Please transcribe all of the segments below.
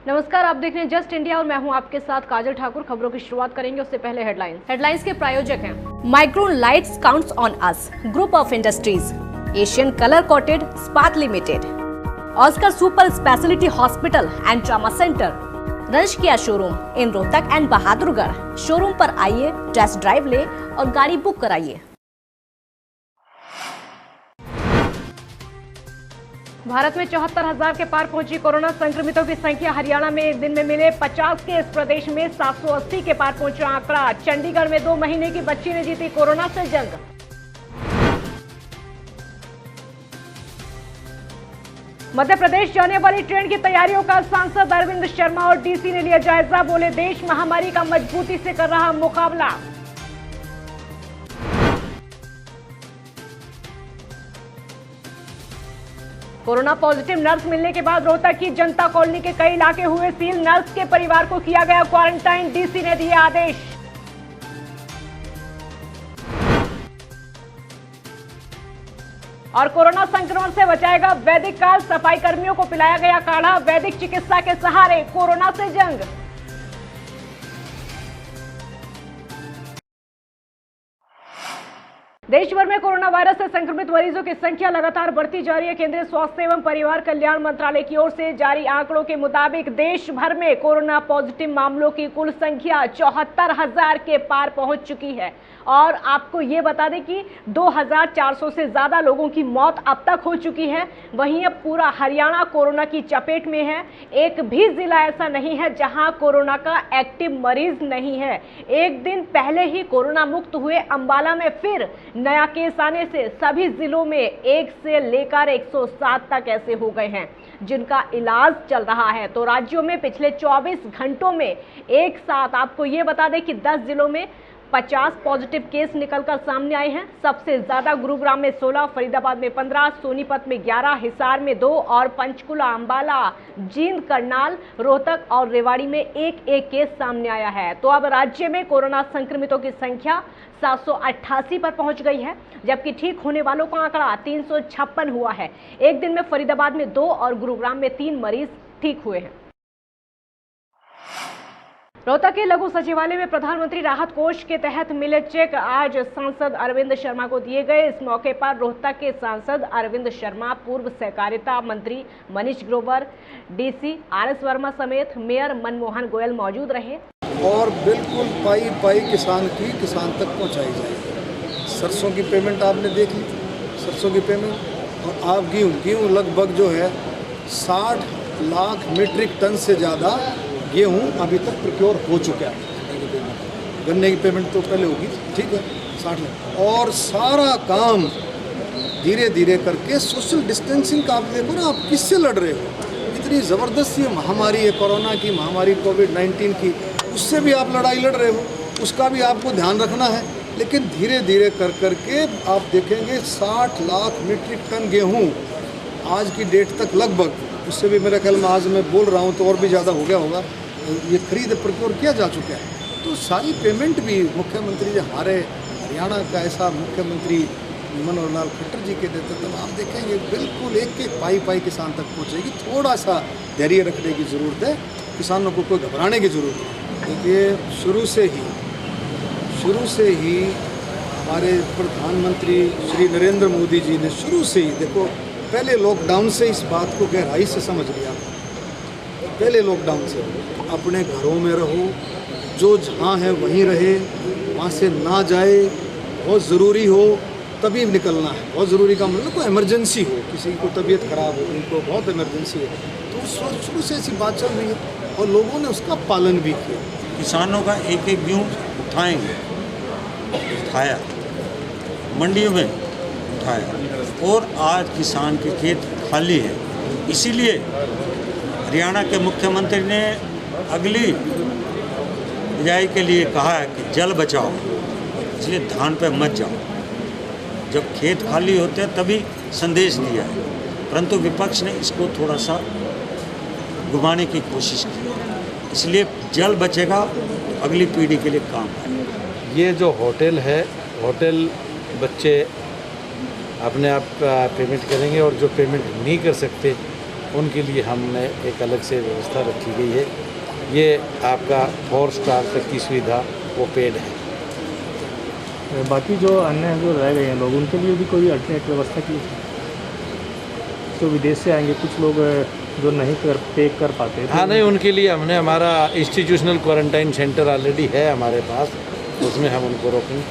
नमस्कार, आप देख रहे हैं जस्ट इंडिया और मैं हूं आपके साथ काजल ठाकुर। खबरों की शुरुआत करेंगे उससे पहले हेडलाइंस के प्रायोजक हैं Micron lights counts on us, group of industries, Asian colour coated स्पात limited, Oscar super speciality hospital and trauma centre, रंश Kia showroom in Rohtak and Bahadurgarh. Showroom पर आइए, टेस्ट ड्राइव ले और गाड़ी बुक कराइए। भारत में 74,000 के पार पहुंची कोरोना संक्रमितों की संख्या। हरियाणा में एक दिन में मिले 50 केस, प्रदेश में 780 के पार पहुंचा आंकड़ा। चंडीगढ़ में 2 महीने की बच्ची ने जीती कोरोना से जंग। मध्य प्रदेश जाने वाली ट्रेन की तैयारियों का सांसद अरविंद शर्मा और डीसी ने लिया जायजा। बोले, देश महामारी का मजबूती से कर रहा मुकाबला। कोरोना पॉजिटिव नर्स मिलने के बाद रोहतक की जनता कॉलोनी के कई इलाके हुए सील। नर्स के परिवार को किया गया क्वारंटाइन, डीसी ने दिए आदेश। और कोरोना संक्रमण से बचाएगा वैदिक काल, सफाई कर्मियों को पिलाया गया काढ़ा। वैदिक चिकित्सा के सहारे कोरोना से जंग। देश भर में कोरोना वायरस से संक्रमित मरीजों की संख्या लगातार बढ़ती जा रही है। केंद्रीय स्वास्थ्य एवं परिवार कल्याण मंत्रालय की ओर से जारी आंकड़ों के मुताबिक देश भर में कोरोना पॉजिटिव मामलों की कुल संख्या 74,000 के पार पहुंच चुकी है। और आपको ये बता दें कि 2,400 से ज्यादा लोगों की मौत अब तक हो चुकी है। वहीं अब पूरा हरियाणा कोरोना की चपेट में है। एक भी जिला ऐसा नहीं है जहां कोरोना का एक्टिव मरीज नहीं है। एक दिन पहले ही कोरोना मुक्त हुए अंबाला में फिर नया केस आने से सभी जिलों में 1 से लेकर 107 तक ऐसे हो गए हैं जिनका इलाज चल रहा है। तो राज्यों में पिछले 24 घंटों में एक साथ आपको ये बता दें कि 10 जिलों में 50 पॉजिटिव केस निकलकर सामने आए हैं। सबसे ज्यादा गुरुग्राम में 16, फरीदाबाद में 15, सोनीपत में 11, हिसार में 2 और पंचकुला, अंबाला, जींद, करनाल, रोहतक और रेवाड़ी में एक केस सामने आया है। तो अब राज्य में कोरोना संक्रमितों की संख्या 788 पर पहुंच गई है, जबकि ठीक होने वालों का आंकड़ा 356 हुआ है। एक दिन में फरीदाबाद में 2 और गुरुग्राम में 3 मरीज ठीक हुए हैं। रोहतक के लघु सचिवालय में प्रधानमंत्री राहत कोष के तहत मिले चेक आज सांसद अरविंद शर्मा को दिए गए। इस मौके पर रोहतक के सांसद अरविंद शर्मा, पूर्व सहकारिता मंत्री मनीष ग्रोवर, डीसी आरएस वर्मा समेत मेयर मनमोहन गोयल मौजूद रहे। और बिल्कुल पाई पाई किसान तक पहुंचाई जाए। सरसों की पेमेंट आपने देख ली, सरसों की पेमेंट। और आप गेहूँ लगभग जो है 60 लाख मीट्रिक टन से ज़्यादा गेहूँ अभी तक प्रोक्योर हो चुका है। गन्ने की पेमेंट तो पहले होगी, ठीक है, 60 लाख। और सारा काम धीरे धीरे करके सोशल डिस्टेंसिंग का आप देखो ना, आप किससे लड़ रहे हो। इतनी ज़बरदस्त ये महामारी है, कोरोना की महामारी, कोविड-19 की, उससे भी आप लड़ाई लड़ रहे हो, उसका भी आपको ध्यान रखना है। लेकिन धीरे धीरे कर करके आप देखेंगे 60 लाख मीट्रिक टन गेहूँ आज की डेट तक लगभग, उससे भी मेरा ख्याल में आज मैं बोल रहा हूँ तो और भी ज़्यादा हो गया होगा, ये खरीद प्रोक्योर किया जा चुका है। तो सारी पेमेंट भी मुख्यमंत्री जी, हमारे हरियाणा का ऐसा मुख्यमंत्री मनोहर लाल खट्टर जी के नेतृत्व में आप देखेंगे बिल्कुल एक पाई पाई किसान तक पहुँचेगी। थोड़ा सा धैर्य रखने की ज़रूरत है, किसानों को कोई घबराने की ज़रूरत है। देखिए शुरू से ही हमारे प्रधानमंत्री श्री नरेंद्र मोदी जी ने शुरू से ही, देखो पहले लॉकडाउन से इस बात को गहराई से समझ लिया। पहले लॉकडाउन से अपने घरों में रहो, जो जहाँ है वहीं रहे, वहाँ से ना जाए, बहुत ज़रूरी हो तभी निकलना है। बहुत ज़रूरी का मतलब कोई इमरजेंसी हो, किसी को तबीयत खराब हो, उनको बहुत इमरजेंसी है, तो शुरू से ऐसी बात चल रही है और लोगों ने उसका पालन भी किया। किसानों का एक गेहूँ उठाएंगे, उठाया, मंडियों में उठाया, और आज किसान के खेत खाली है। इसीलिए हरियाणा के मुख्यमंत्री ने अगली बिजाई के लिए कहा है कि जल बचाओ, इसलिए धान पे मत जाओ। जब खेत खाली होते हैं तभी संदेश दिया है, परंतु विपक्ष ने इसको थोड़ा सा घुमाने की कोशिश की। इसलिए जल बचेगा तो अगली पीढ़ी के लिए काम आएगा। ये जो होटल है, होटल बच्चे अपने आप पेमेंट करेंगे, और जो पेमेंट नहीं कर सकते उनके लिए हमने एक अलग से व्यवस्था रखी गई है। ये आपका 4 स्टार तक की सुविधा वो पेड है। बाकी जो अन्य जो रह गए हैं लोग, उनके लिए भी कोई अल्टरनेट व्यवस्था की है? तो विदेश से आएंगे कुछ लोग जो नहीं पे कर पाते। हाँ नहीं, उनके लिए हमने हमारा इंस्टीट्यूशनल क्वारंटाइन सेंटर ऑलरेडी है हमारे पास, उसमें हम उनको रोकेंगे।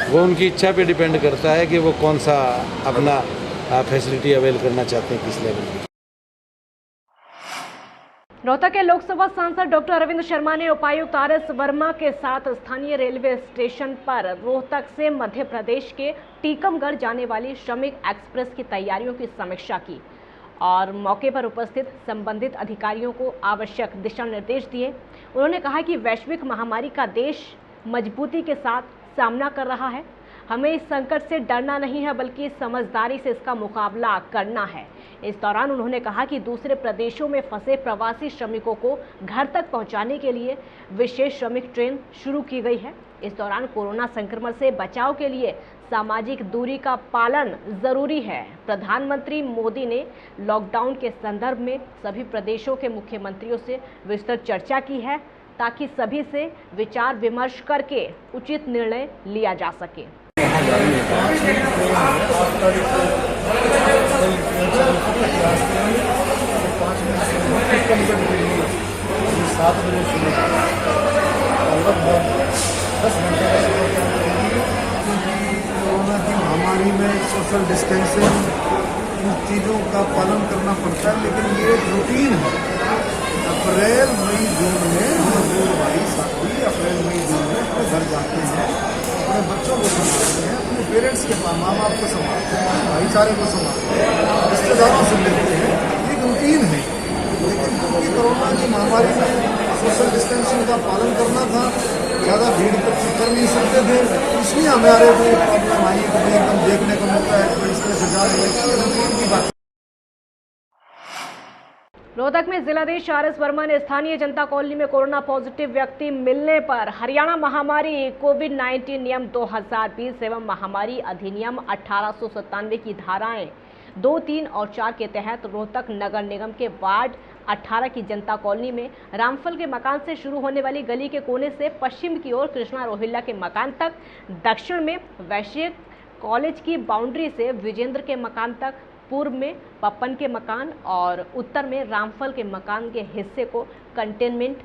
वो उनकी इच्छा पे डिपेंड करता है कि वो कौन सा अपना फैसिलिटी अवेल करना चाहते हैं, किस लेवल में। रोहतक के लोकसभा सांसद डॉक्टर अरविंद शर्मा ने उपायुक्त RS वर्मा के साथ स्थानीय रेलवे स्टेशन पर रोहतक से मध्य प्रदेश के टीकमगढ़ जाने वाली श्रमिक एक्सप्रेस की तैयारियों की समीक्षा की और मौके पर उपस्थित संबंधित अधिकारियों को आवश्यक दिशा निर्देश दिए। उन्होंने कहा कि वैश्विक महामारी का देश मजबूती के साथ सामना कर रहा है। हमें इस संकट से डरना नहीं है, बल्कि समझदारी से इसका मुकाबला करना है। इस दौरान उन्होंने कहा कि दूसरे प्रदेशों में फंसे प्रवासी श्रमिकों को घर तक पहुंचाने के लिए विशेष श्रमिक ट्रेन शुरू की गई है। इस दौरान कोरोना संक्रमण से बचाव के लिए सामाजिक दूरी का पालन जरूरी है। प्रधानमंत्री मोदी ने लॉकडाउन के संदर्भ में सभी प्रदेशों के मुख्यमंत्रियों से विस्तृत चर्चा की है, ताकि सभी से विचार विमर्श करके उचित निर्णय लिया जा सके। कोरोना की महामारी में सोशल डिस्टेंसिंग, इन चीज़ों का पालन करना पड़ता है, लेकिन ये एक रूटीन है। अप्रैल मई जून में मजदूर भाई साथी अप्रैल मई जून में अपने घर जाते हैं, अपने बच्चों को संभालते हैं, अपने पेरेंट्स के माँ बाप को संभालते हैं, भाईचारे को संभालते हैं, रिश्तेदारों से मिलते हैं। एक रूटीन है, लेकिन क्योंकि कोरोना की महामारी में सोशल डिस्टेंसिंग का पालन करना था, ज़्यादा भीड़ कर नहीं सकते थे, इसलिए हमारे को प्रॉब्लम आई। कभी एकदम देखने को मिलता है कि इस तरह से जा रही है, रूटीन की बात। रोहतक में जिलाधीश RS वर्मा ने स्थानीय जनता कॉलोनी में कोरोना पॉजिटिव व्यक्ति मिलने पर हरियाणा महामारी कोविड-19 नियम 2020 एवं महामारी अधिनियम 1897 की धाराएं 2, 3 और 4 के तहत रोहतक नगर निगम के वार्ड 18 की जनता कॉलोनी में रामफल के मकान से शुरू होने वाली गली के कोने से पश्चिम की ओर कृष्णा रोहिल्ला के मकान तक, दक्षिण में वैश्य कॉलेज की बाउंड्री से विजेंद्र के मकान तक, पूर्व में पप्पन के मकान और उत्तर में रामफल के मकान के हिस्से को कंटेनमेंट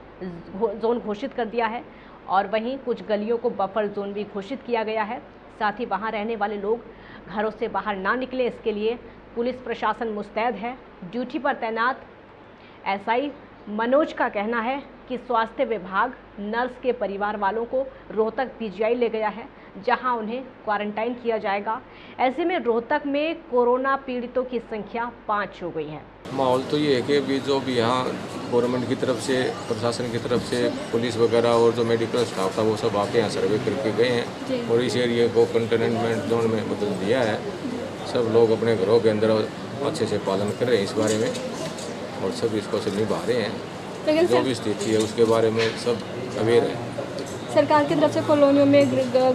जोन घोषित कर दिया है और वहीं कुछ गलियों को बफर जोन भी घोषित किया गया है। साथ ही वहां रहने वाले लोग घरों से बाहर ना निकले, इसके लिए पुलिस प्रशासन मुस्तैद है। ड्यूटी पर तैनात SI मनोज का कहना है कि स्वास्थ्य विभाग नर्स के परिवार वालों को रोहतक PGI ले गया है, जहां उन्हें क्वारंटाइन किया जाएगा। ऐसे में रोहतक में कोरोना पीड़ितों की संख्या 5 हो गई है। माहौल तो ये है कि अभी जो भी यहाँ गवर्नमेंट की तरफ से, प्रशासन की तरफ से, पुलिस वगैरह और जो मेडिकल स्टाफ था वो सब आके यहाँ सर्वे करके गए हैं और इस एरिया को कंटेनमेंट जोन में बदल दिया है। सब लोग अपने घरों के अंदर अच्छे से पालन कर रहे हैं इस बारे में और सब इसको से निभा रहे हैं। जो भी स्थिति है उसके बारे में सब अवेयर है। सरकार की तरफ से कॉलोनियों में,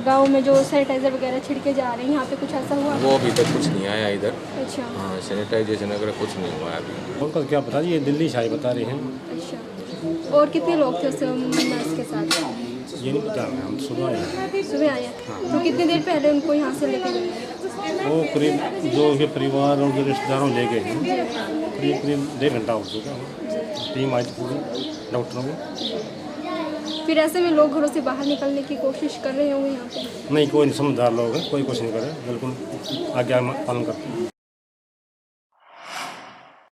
गांव में जो सैनिटाइजर वगैरह छिड़के जा रहे हैं, यहाँ पे कुछ ऐसा हुआ? वो अभी तक कुछ नहीं आया इधर। अच्छा। हाँ, सैनिटाइजेशन वगैरह कुछ नहीं हुआ अभी। उनका क्या पता, ये दिल्ली से आए बता रहे हैं। अच्छा। और कितने लोग थे उस नर्स के साथ? ये नहीं पता, हम सुबह आए। सुबह आए। तो कितनी देर पहले उनको यहाँ से लेके गए? वो करीब जो उनके परिवार और जो रिश्तेदारों ले गए हैं, करीब 1.5 घंटा हो चुका। टीम आई थी पूरी डॉक्टरों की। फिर ऐसे में लोग घरों से बाहर निकलने की कोशिश कर रहे होंगे यहाँ पे? नहीं, कोई नहीं, समझदार लोग हैं, कोई कुछ नहीं करे, बिल्कुल आज्ञा पालन करते हैं।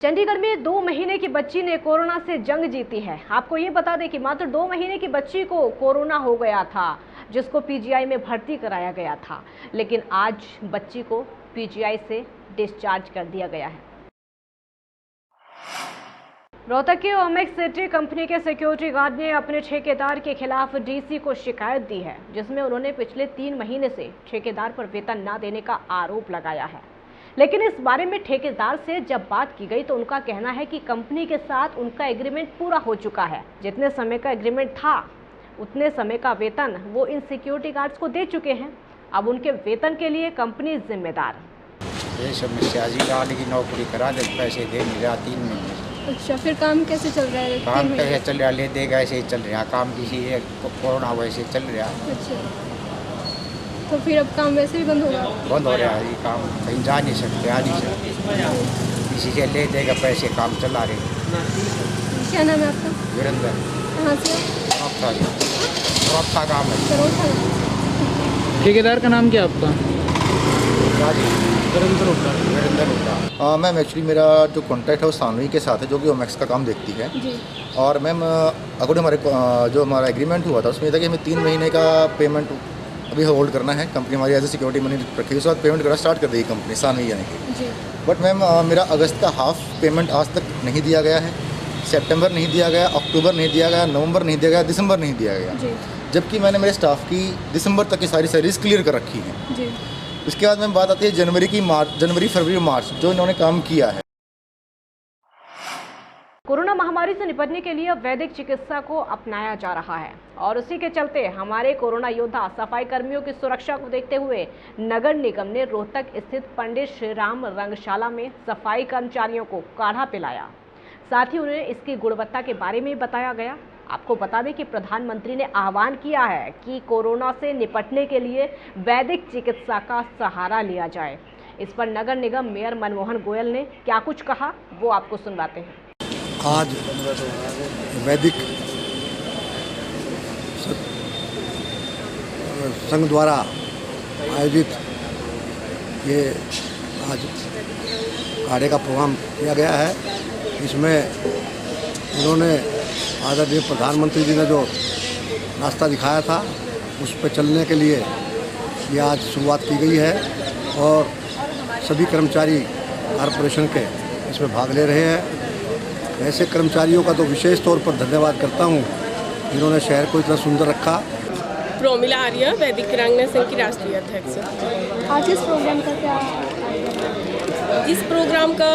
चंडीगढ़ में 2 महीने की बच्ची ने कोरोना से जंग जीती है। आपको ये बता दें कि मात्र 2 महीने की बच्ची को कोरोना हो गया था, जिसको PGI में भर्ती कराया गया था, लेकिन आज बच्ची को PGI से डिस्चार्ज कर दिया गया है। रोहतक के ओमेक्स सिटी कंपनी के सिक्योरिटी गार्ड ने अपने ठेकेदार के खिलाफ DC को शिकायत दी है, जिसमें उन्होंने पिछले 3 महीने से ठेकेदार पर वेतन न देने का आरोप लगाया है। लेकिन इस बारे में ठेकेदार से जब बात की गई तो उनका कहना है कि कंपनी के साथ उनका एग्रीमेंट पूरा हो चुका है। जितने समय का एग्रीमेंट था उतने समय का वेतन वो इन सिक्योरिटी गार्ड्स को दे चुके हैं। अब उनके वेतन के लिए कंपनी जिम्मेदार। ये समस्या जी, गाड़ी की नौकरी करा दे, पैसे दे नहीं रहा 3 महीने से। अच्छा, फिर काम कैसे चल रहा है? काम कैसे चल रहा, ले देगा ऐसे ही चल रहा काम, किसी कोरोना वैसे चल रहा। अच्छा, तो फिर अब काम वैसे भी बंद होगा? बंद हो रहा है ये काम, कहीं जा नहीं सकते, आ नहीं सकते, किसी से ले देगा पैसे, काम चला रहे। क्या नाम है आपका? वीरेंद्र। कहाँ से? रोहता काम है। ठेकेदार का नाम क्या आपका? वीरेंद्र होता। मैम एक्चुअली मेरा जो कॉन्ट्रैक्ट है वो सानवी के साथ है, जो कि ओमैक्स का काम देखती है जी। और मैम अकॉर्डिंग हमारे जो हमारा एग्रीमेंट हुआ था उसमें था कि हमें 3 महीने का पेमेंट अभी होल्ड करना है। कंपनी हमारी एज ए सिक्योरिटी मनी रखी, उसके बाद पेमेंट करना स्टार्ट कर देगी कंपनी सानवी यानी कि। बट मैम मेरा अगस्त का हाफ पेमेंट आज तक नहीं दिया गया है, सितंबर नहीं दिया गया, अक्टूबर नहीं दिया गया, नवंबर नहीं दिया गया, दिसंबर नहीं दिया गया, जबकि मैंने मेरे स्टाफ की दिसंबर तक की सारी सर्विस क्लियर कर रखी है। उसके बाद मैम बात आती है जनवरी फरवरी मार्च जो इन्होंने काम किया है। कोरोना महामारी से निपटने के लिए वैदिक चिकित्सा को अपनाया जा रहा है और उसी के चलते हमारे कोरोना योद्धा सफाई कर्मियों की सुरक्षा को देखते हुए नगर निगम ने रोहतक स्थित पंडित श्री राम रंगशाला में सफाई कर्मचारियों को काढ़ा पिलाया। साथ ही उन्हें इसकी गुणवत्ता के बारे में बताया गया। आपको बता दें कि प्रधानमंत्री ने आह्वान किया है कि कोरोना से निपटने के लिए वैदिक चिकित्सा का सहारा लिया जाए। इस पर नगर निगम मेयर मनमोहन गोयल ने क्या कुछ कहा वो आपको सुनवाते हैं। आज वैदिक संघ द्वारा आयोजित ये आज काढ़े का प्रोग्राम किया गया है। इसमें उन्होंने आदरणीय प्रधानमंत्री जी ने जो रास्ता दिखाया था उस पर चलने के लिए ये आज शुरुआत की गई है और सभी कर्मचारी कॉरपोरेशन के इसमें भाग ले रहे हैं। ऐसे कर्मचारियों का तो विशेष तौर पर धन्यवाद करता हूँ जिन्होंने शहर को इतना सुंदर रखा। प्रोमिला आर्या, वैदिक वीरांगना संघ की राष्ट्रीय अध्यक्ष। आज इस प्रोग्राम का क्या? इस प्रोग्राम का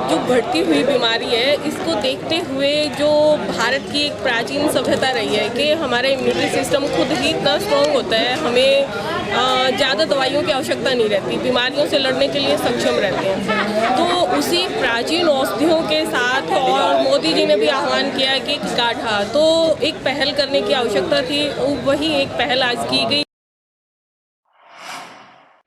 जो बढ़ती हुई बीमारी है इसको देखते हुए जो भारत की एक प्राचीन सभ्यता रही है कि हमारा इम्यूनिटी सिस्टम खुद ही इतना स्ट्रॉन्ग होता है, हमें ज़्यादा दवाइयों की आवश्यकता नहीं रहती, बीमारियों से लड़ने के लिए सक्षम रहते हैं। तो उसी प्राचीन औषधियों के साथ और मोदी जी ने भी आह्वान किया कि काढ़ा तो एक पहल करने की आवश्यकता थी, वही एक पहल आज की गई।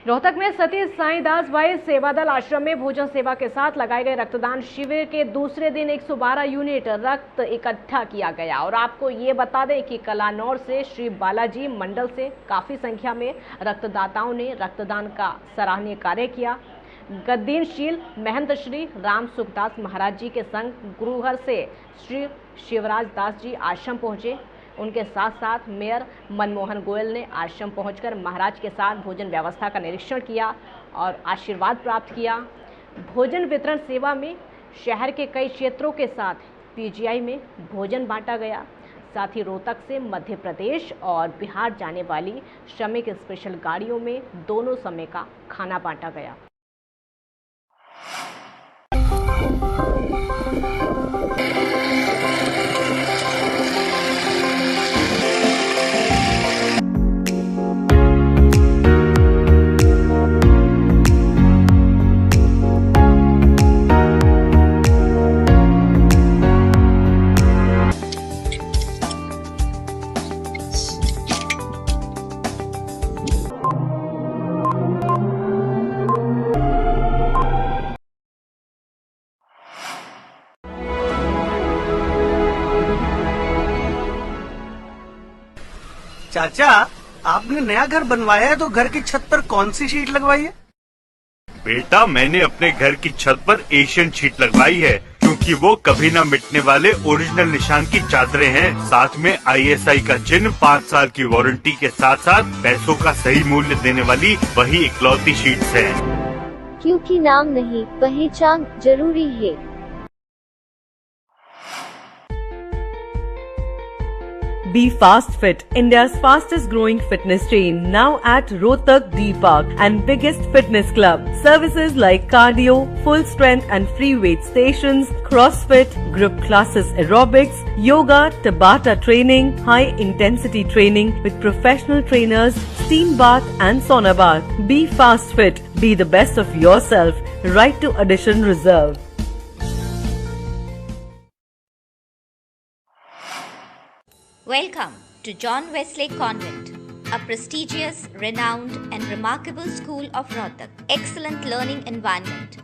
रोहतक में सतीश साईदास भाई सेवादल आश्रम में भोजन सेवा के साथ लगाए गए रक्तदान शिविर के दूसरे दिन 112 यूनिट रक्त इकट्ठा किया गया। और आपको ये बता दें कि कलानौर से श्री बालाजी मंडल से काफ़ी संख्या में रक्तदाताओं ने रक्तदान का सराहनीय कार्य किया। गद्दीनशील महंत श्री राम सुखदास महाराज जी के संग गुरुहर से श्री शिवराज दास जी आश्रम पहुँचे। उनके साथ साथ मेयर मनमोहन गोयल ने आश्रम पहुंचकर महाराज के साथ भोजन व्यवस्था का निरीक्षण किया और आशीर्वाद प्राप्त किया। भोजन वितरण सेवा में शहर के कई क्षेत्रों के साथ पीजीआई में भोजन बांटा गया। साथ ही रोहतक से मध्य प्रदेश और बिहार जाने वाली श्रमिक स्पेशल गाड़ियों में दोनों समय का खाना बांटा गया। चाचा, आपने नया घर बनवाया है तो घर की छत पर कौन सी शीट लगवाई है? बेटा, मैंने अपने घर की छत पर एशियन शीट लगवाई है क्योंकि वो कभी न मिटने वाले ओरिजिनल निशान की चादरें हैं। साथ में ISI का चिन्ह, 5 साल की वारंटी के साथ साथ पैसों का सही मूल्य देने वाली वही इकलौती शीट्स है। क्योंकि नाम नहीं पहचान जरूरी है। Be Fast Fit, India's fastest growing fitness chain, now at Rohtak D Park and biggest fitness club. Services like cardio, full strength and free weight stations, CrossFit, group classes, aerobics, yoga, Tabata training, high intensity training with professional trainers, steam bath and sauna bath. Be Fast Fit, Be the best of yourself. Write to Addition Reserve. Welcome to John Wesley Convent, a prestigious, renowned and remarkable school of Rohtak. Excellent learning environment,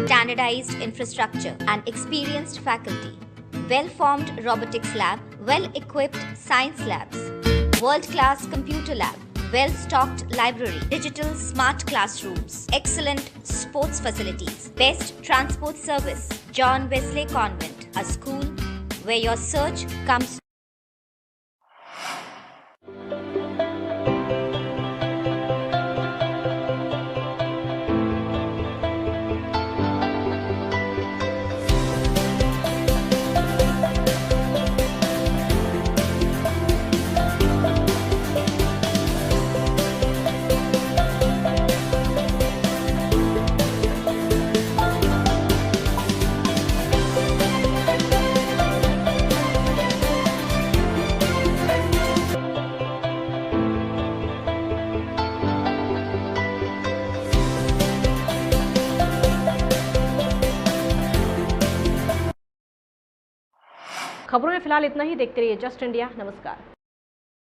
standardized infrastructure and experienced faculty, well-formed robotics lab, well-equipped science labs, world-class computer lab, well-stocked library, digital smart classrooms, excellent sports facilities, best transport service. John Wesley Convent, a school where your search comes. खबरों में फिलहाल इतना ही। देखते रहिए just India. नमस्कार।